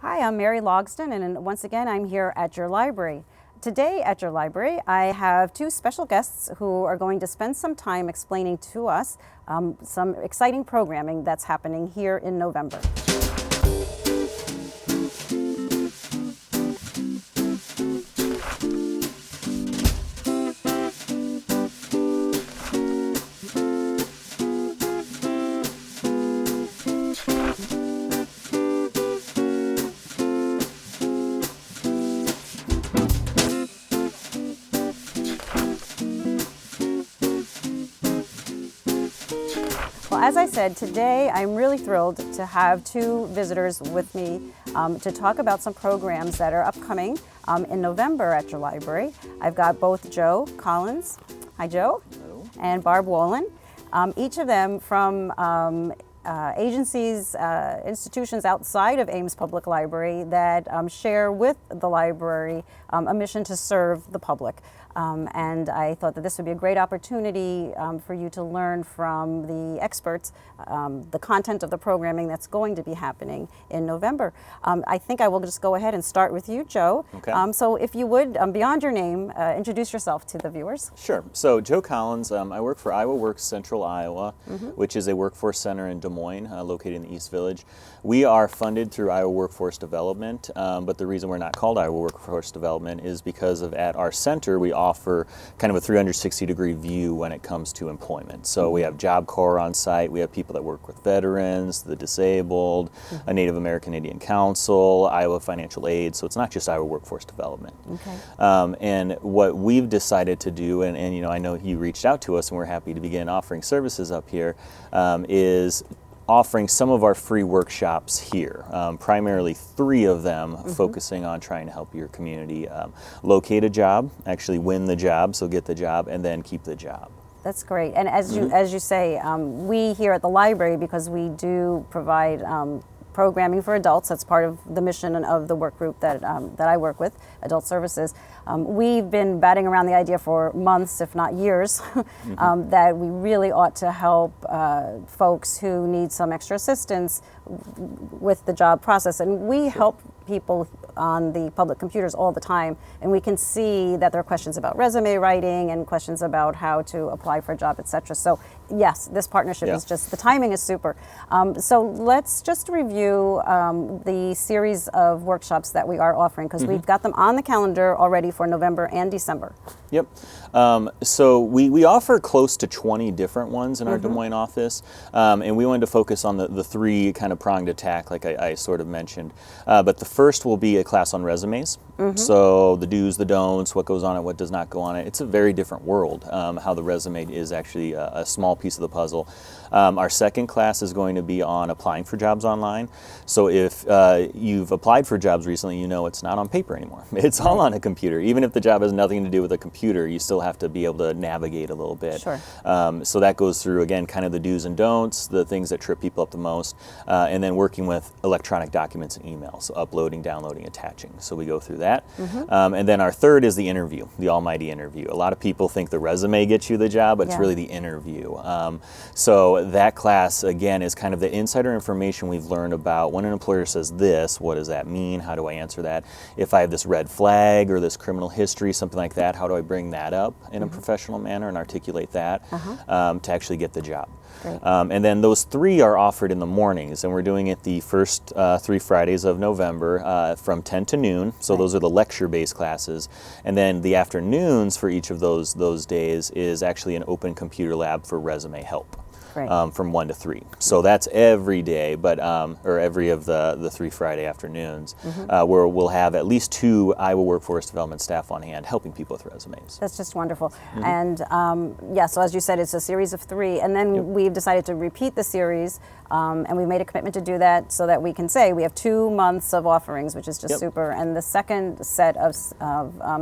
Hi, I'm Mary Logston, and once again, I'm here at your library. Today at your library, I have two special guests who are going to spend some time explaining to us some exciting programming that's happening here in November. Well, as I said, today I'm really thrilled to have two visitors with me to talk about some programs that are upcoming in November at your library. I've got both Joe Collins, hi Joe, Hello. And Barb Wallen, each of them from agencies, institutions outside of Ames Public Library that share with the library a mission to serve the public. And I thought that this would be a great opportunity for you to learn from the experts the content of the programming that's going to be happening in November. I think I will just go ahead and start with you, Joe. Okay. So if you would, beyond your name, introduce yourself to the viewers. Sure. So Joe Collins, I work for Iowa Works Central Iowa, which is a workforce center in Des Moines, located in the East Village. We are funded through Iowa Workforce Development, but the reason we're not called Iowa Workforce Development is because of at our center we offer kind of a 360-degree view when it comes to employment. So we have Job Corps on site, we have people that work with veterans, the disabled, a Native American Indian Council, Iowa Financial Aid, so it's not just Iowa Workforce Development. Okay. And what we've decided to do, and you know, I know you reached out to us and we're happy to begin offering services up here, is offering some of our free workshops here, primarily 3 of them focusing on trying to help your community locate a job, actually win the job, so get the job, and then keep the job. That's great. And as you say, we here at the library, because we do provide programming for adults, that's part of the mission of the work group that I work with, Adult Services. We've been batting around the idea for months, if not years, that we really ought to help folks who need some extra assistance with the job process. And we help people on the public computers all the time, and we can see that there are questions about resume writing and questions about how to apply for a job, etc. So yes, this partnership is just, the timing is super. So let's just review the series of workshops that we are offering, because we've got them on the calendar already for November and December. Yep. So we offer close to 20 different ones in our Des Moines office, and we wanted to focus on the 3 kind of pronged attack, like I sort of mentioned. But the first will be a class on resumes. So the do's, the don'ts, what goes on it, what does not go on it. It's a very different world, how the resume is actually a small piece of the puzzle. Our second class is going to be on applying for jobs online. So if you've applied for jobs recently, you know it's not on paper anymore. It's all on a computer. Even if the job has nothing to do with a computer, you still have to be able to navigate a little bit. Sure. So that goes through, again, kind of the do's and don'ts, the things that trip people up the most, and then working with electronic documents and emails, so uploading, downloading, attaching. So we go through that. And then our third is the interview, the almighty interview. A lot of people think the resume gets you the job, but it's really the interview. So that class, again, is kind of the insider information we've learned about when an employer says this, what does that mean? How do I answer that? If I have this red flag or this criminal history, something like that, how do I bring that up in a professional manner and articulate that to actually get the job? And then those 3 are offered in the mornings, and we're doing it the first 3 Fridays of November from 10 to noon. So those are the lecture-based classes. And then the afternoons for each of those days is actually an open computer lab for resume help. From 1 to 3. So that's every day, but or every of the 3 Friday afternoons, where we'll have at least 2 Iowa Workforce Development staff on hand helping people with resumes. That's just wonderful. And so as you said, it's a series of 3, and then we've decided to repeat the series, and we've made a commitment to do that so that we can say we have 2 months of offerings, which is just super. And the second set of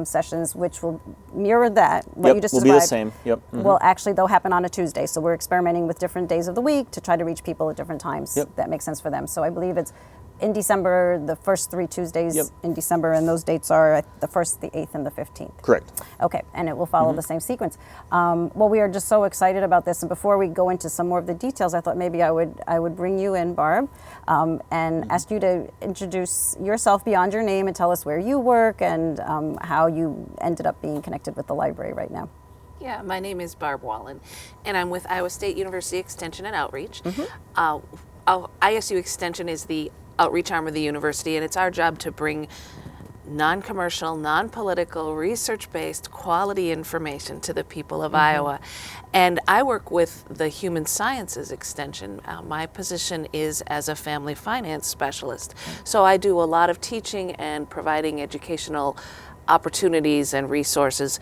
sessions, which will mirror that, what you just will described, be the same. Will actually, they'll happen on a Tuesday. So we're experimenting with different days of the week to try to reach people at different times that make sense for them. So I believe it's in December, the first 3 Tuesdays Yep. in December, and those dates are the 1st, the 8th, and the 15th. Correct. Okay, and it will follow the same sequence. Well, we are just so excited about this, and before we go into some more of the details, I thought maybe I would bring you in, Barb, and ask you to introduce yourself beyond your name and tell us where you work and how you ended up being connected with the library right now. Yeah, my name is Barb Wallen, and I'm with Iowa State University Extension and Outreach. ISU Extension is the outreach arm of the university, and it's our job to bring non-commercial, non-political, research-based quality information to the people of Iowa. And I work with the Human Sciences Extension. My position is as a family finance specialist. So I do a lot of teaching and providing educational opportunities and resources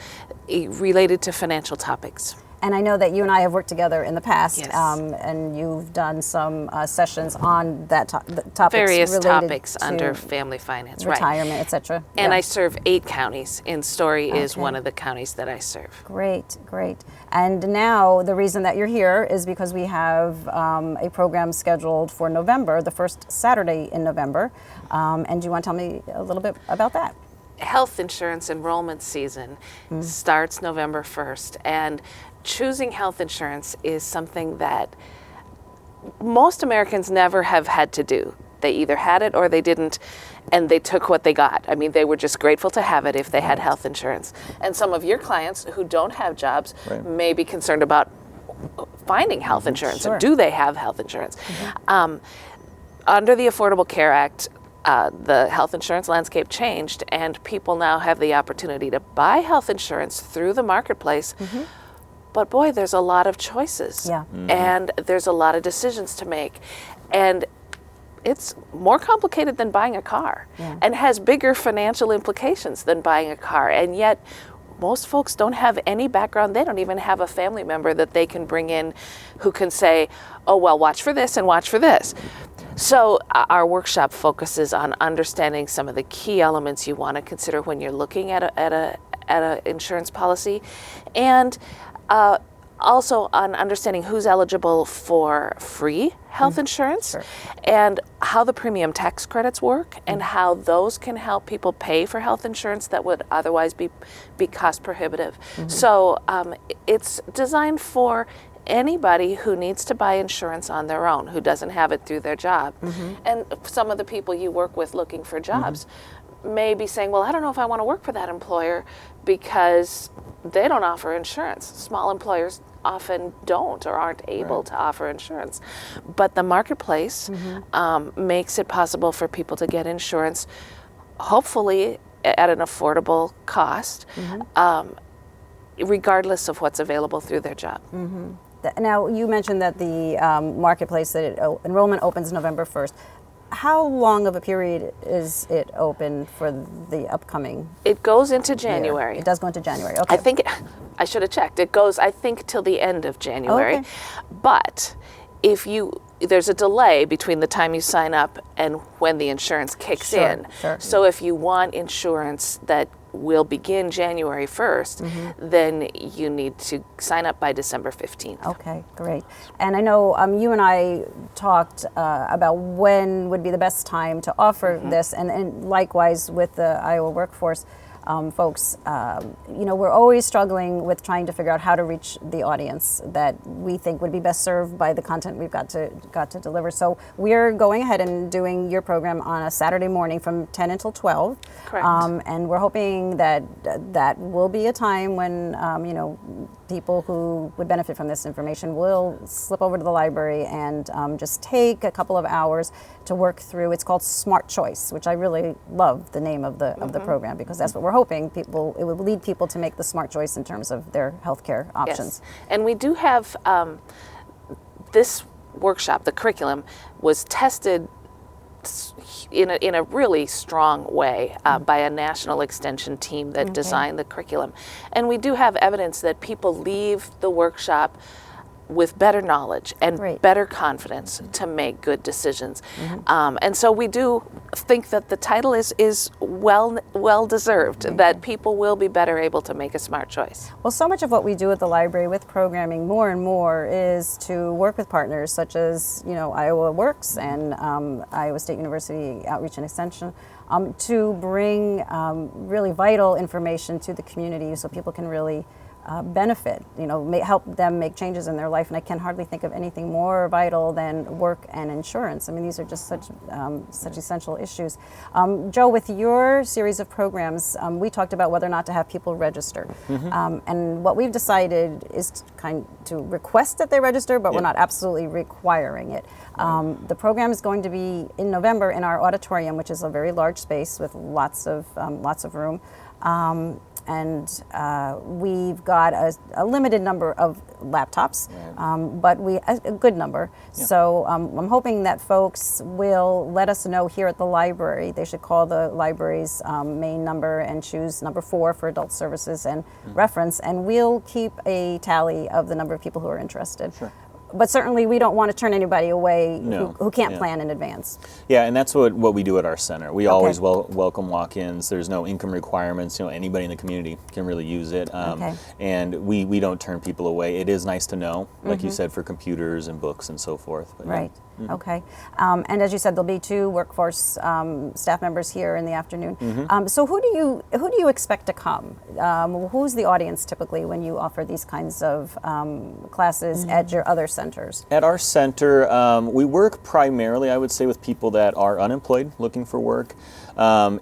related to financial topics. And I know that you and I have worked together in the past, Yes. and you've done some sessions on that topics Various related topics to under family finance, retirement, etc. And Yeah. I serve 8 counties, and Story is one of the counties that I serve. Great, great. And now the reason that you're here is because we have a program scheduled for November, the first Saturday in November. And do you want to tell me a little bit about that? Health insurance enrollment season starts November 1st, and choosing health insurance is something that most Americans never have had to do. They either had it or they didn't, and they took what they got. I mean, they were just grateful to have it if they had health insurance. And some of your clients who don't have jobs may be concerned about finding health insurance. Sure. Or do they have health insurance? Under the Affordable Care Act, the health insurance landscape changed, and people now have the opportunity to buy health insurance through the marketplace. But boy, there's a lot of choices, Yeah. and there's a lot of decisions to make, and it's more complicated than buying a car, and has bigger financial implications than buying a car. And yet, most folks don't have any background. They don't even have a family member that they can bring in who can say, oh, well, watch for this and watch for this. So our workshop focuses on understanding some of the key elements you want to consider when you're looking at a insurance policy, and also on understanding who's eligible for free health insurance, and how the premium tax credits work, and how those can help people pay for health insurance that would otherwise be cost prohibitive. So it's designed for anybody who needs to buy insurance on their own, who doesn't have it through their job. And some of the people you work with looking for jobs may be saying, well, I don't know if I want to work for that employer because they don't offer insurance. Small employers often don't or aren't able to offer insurance. But the marketplace makes it possible for people to get insurance, hopefully at an affordable cost, regardless of what's available through their job. Now, you mentioned that the marketplace, that enrollment opens November 1st. How long of a period is it open for the upcoming It goes into year? January. It does go into January, okay. I think, I should have checked. It goes, I think, till the end of January. Okay. But there's a delay between the time you sign up and when the insurance kicks Sure, in. sure. So if you want insurance that will begin January 1st, then you need to sign up by December 15th. Okay, great. And I know you and I talked about when would be the best time to offer this, and likewise with the Iowa workforce folks. We're always struggling with trying to figure out how to reach the audience that we think would be best served by the content we've got to deliver. So we're going ahead and doing your program on a Saturday morning from 10 until 12. Correct. And we're hoping that that will be a time when people who would benefit from this information will slip over to the library and just take a couple of hours to work through. It's called Smart Choice, which I really love the name of the program, because that's what we're hoping it would lead people to make the smart choice in terms of their healthcare options. Yes. And we do have this workshop, the curriculum, was tested in a really strong way by a national extension team that designed the curriculum. And we do have evidence that people leave the workshop with better knowledge and Great. better confidence to make good decisions. And so we do think that the title is well deserved, that people will be better able to make a smart choice. Well, so much of what we do at the library with programming more and more is to work with partners such as, Iowa Works and Iowa State University Outreach and Extension to bring really vital information to the community so people can really benefit, help them make changes in their life. And I can hardly think of anything more vital than work and insurance. I mean, these are just such essential issues. Joe, with your series of programs, we talked about whether or not to have people register. And what we've decided is to request that they register, but we're not absolutely requiring it. The program is going to be in November in our auditorium, which is a very large space with lots of room. And we've got a limited number of laptops, but a good number. Yeah. So I'm hoping that folks will let us know here at the library. They should call the library's main number and choose number 4 for adult services and reference, and we'll keep a tally of the number of people who are interested. Sure. But certainly we don't want to turn anybody away who can't plan in advance. Yeah, and that's what we do at our center. We always welcome walk-ins. There's no income requirements. Anybody in the community can really use it. And we don't turn people away. It is nice to know, like you said, for computers and books and so forth. But right. Okay. And as you said, there'll be 2 workforce staff members here in the afternoon. So who do you expect to come? Who's the audience typically when you offer these kinds of classes at your other centers? At our center, we work primarily, I would say, with people that are unemployed, looking for work.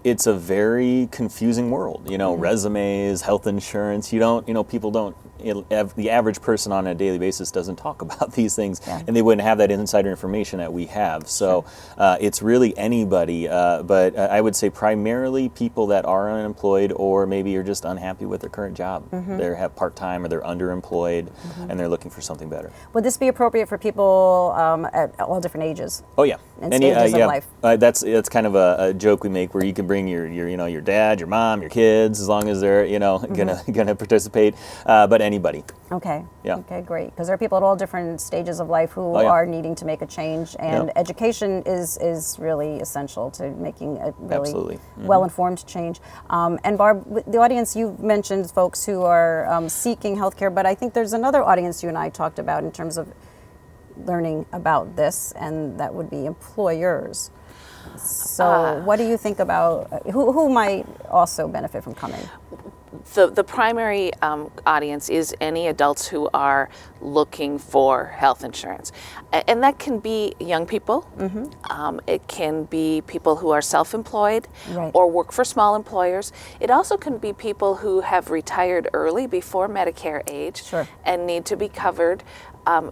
It's a very confusing world. Resumes, health insurance. People don't. The average person on a daily basis doesn't talk about these things, and they wouldn't have that insider information that we have. So it's really anybody, but I would say primarily people that are unemployed or maybe are just unhappy with their current job. They have part-time or they're underemployed, and they're looking for something better. Would this be appropriate for people at all different ages? Oh yeah, and stages of life. That's kind of a joke we make where you can bring your dad, your mom, your kids, as long as they're gonna participate. But anybody. Okay. Yeah. Okay, great. Because there are people at all different stages of life who are needing to make a change, and education is really essential to making a really well-informed change. And Barb, the audience, you've mentioned folks who are seeking healthcare, but I think there's another audience you and I talked about in terms of learning about this, and that would be employers. So what do you think about who might also benefit from coming? The primary audience is any adults who are looking for health insurance. And that can be young people. It can be people who are self-employed or work for small employers. It also can be people who have retired early before Medicare age and need to be covered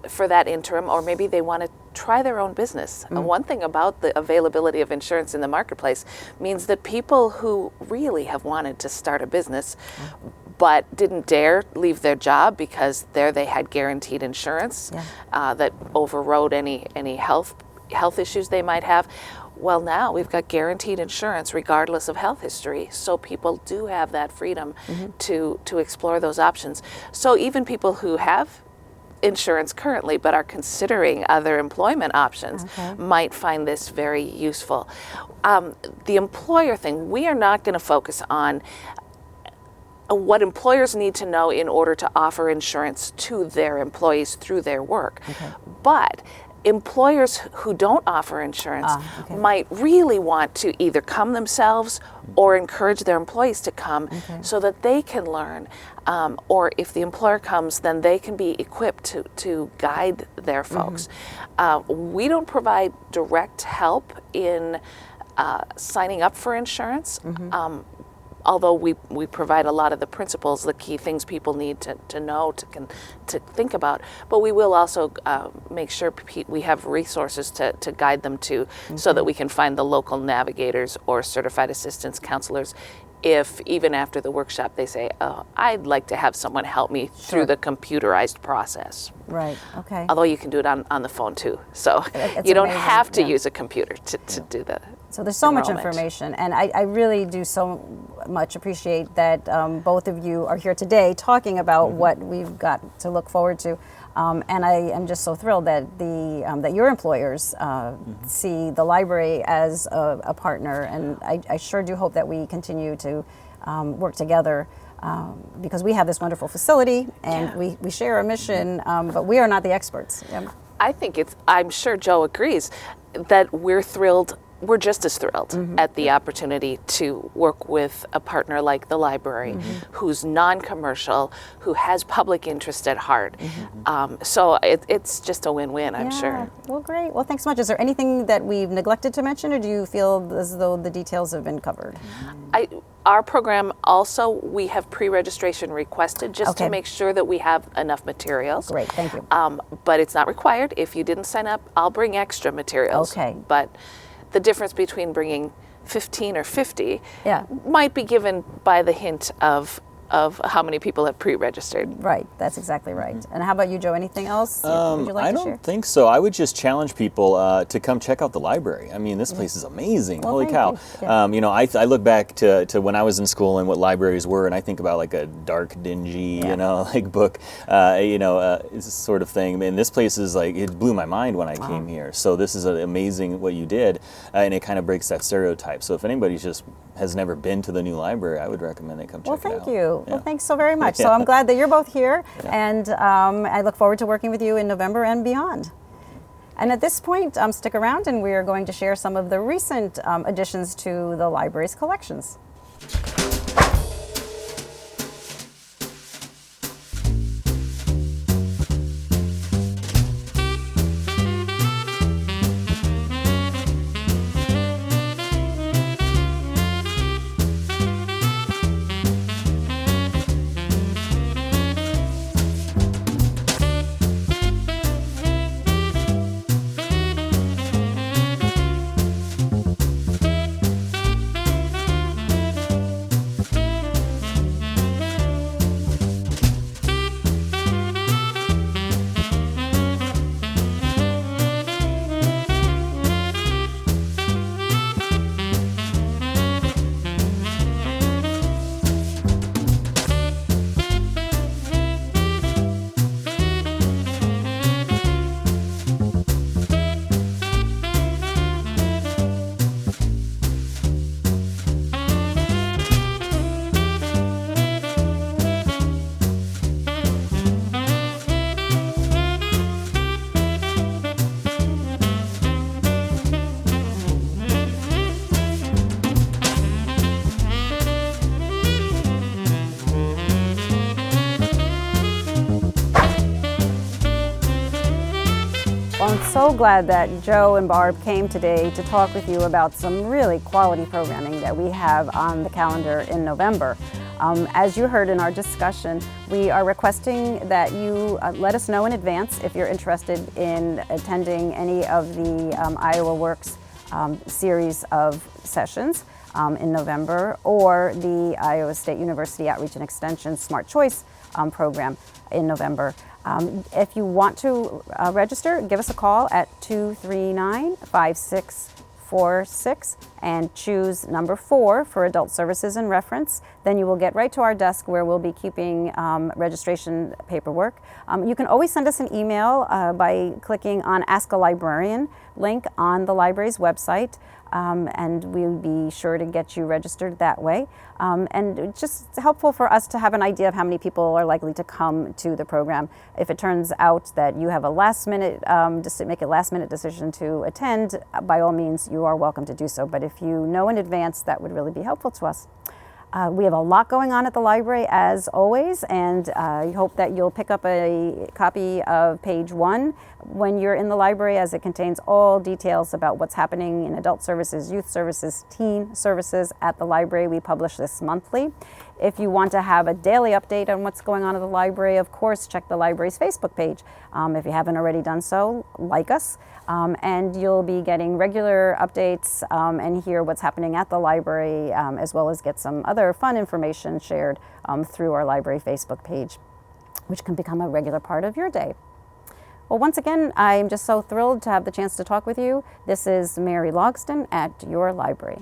for that interim, or maybe they want to try their own business. One thing about the availability of insurance in the marketplace means that people who really have wanted to start a business but didn't dare leave their job because there they had guaranteed insurance that overrode any health issues they might have. Well, now we've got guaranteed insurance regardless of health history, so people do have that freedom to explore those options. So even people who have insurance currently but are considering other employment options might find this very useful. The employer thing, we are not going to focus on what employers need to know in order to offer insurance to their employees through their work. But employers who don't offer insurance might really want to either come themselves or encourage their employees to come so that they can learn. Or if the employer comes, then they can be equipped to guide their folks. We don't provide direct help in signing up for insurance. Although we provide a lot of the principles, the key things people need to know, to think about, but we will also make sure we have resources to guide them to, so that we can find the local navigators or certified assistance counselors if even after the workshop they say, oh, I'd like to have someone help me through the computerized process. Right, okay. Although you can do it on the phone too. So you don't have to use a computer to do that. So there's so much information, and I really do so much appreciate that both of you are here today talking about what we've got to look forward to. And I am just so thrilled that that your employers see the library as a partner, and I sure do hope that we continue to work together. Because we have this wonderful facility and we share a mission, but we are not the experts. I think I'm sure Joe agrees that we're thrilled. We're just as thrilled at the opportunity to work with a partner like the library, who's non-commercial, who has public interest at heart. So it's just a win-win, I'm sure. Well, great. Well, thanks so much. Is there anything that we've neglected to mention, or do you feel as though the details have been covered? Our program also, we have pre-registration requested just to make sure that we have enough materials. Great, thank you. But it's not required. If you didn't sign up, I'll bring extra materials. Okay. But the difference between bringing 15 or 50 Yeah. might be given by the hint of how many people have pre-registered. Right, that's exactly right. And how about you, Joe? Anything else would you like I to share? don't think so. I would just challenge people to come check out the library. I mean, this place is amazing. Well, Holy thank cow. you. Yeah. You know, I look back to when I was in school and what libraries were, and I think about like a dark, dingy, you know, like book, sort of thing. And this place is like, it blew my mind when I came here. So this is amazing what you did, and it kind of breaks that stereotype. So if anybody just has never been to the new library, I would recommend they come check it out. Well, thank you. Yeah. Well, thanks so very much. So I'm glad that you're both here, and I look forward to working with you in November and beyond. And at this point, stick around, and we are going to share some of the recent additions to the library's collections. Well, I'm so glad that Joe and Barb came today to talk with you about some really quality programming that we have on the calendar in November. As you heard in our discussion, we are requesting that you let us know in advance if you're interested in attending any of the Iowa Works series of sessions in November, or the Iowa State University Outreach and Extension Smart Choice program in November. If you want to register, give us a call at 239-5646 and choose number 4 for Adult Services and Reference. Then you will get right to our desk where we'll be keeping registration paperwork. You can always send us an email by clicking on Ask a Librarian link on the library's website. And we'll be sure to get you registered that way. And it's just helpful for us to have an idea of how many people are likely to come to the program. If it turns out that you have a last-minute, make a last-minute decision to attend, by all means, you are welcome to do so. But if you know in advance, that would really be helpful to us. We have a lot going on at the library, as always, and I hope that you'll pick up a copy of page 1 when you're in the library, as it contains all details about what's happening in adult services, youth services, teen services at the library. We publish this monthly. If you want to have a daily update on what's going on at the library, of course, check the library's Facebook page. If you haven't already done so, like us, and you'll be getting regular updates and hear what's happening at the library, as well as get some other fun information shared through our library Facebook page, which can become a regular part of your day. Well, once again, I'm just so thrilled to have the chance to talk with you. This is Mary Logston at your library.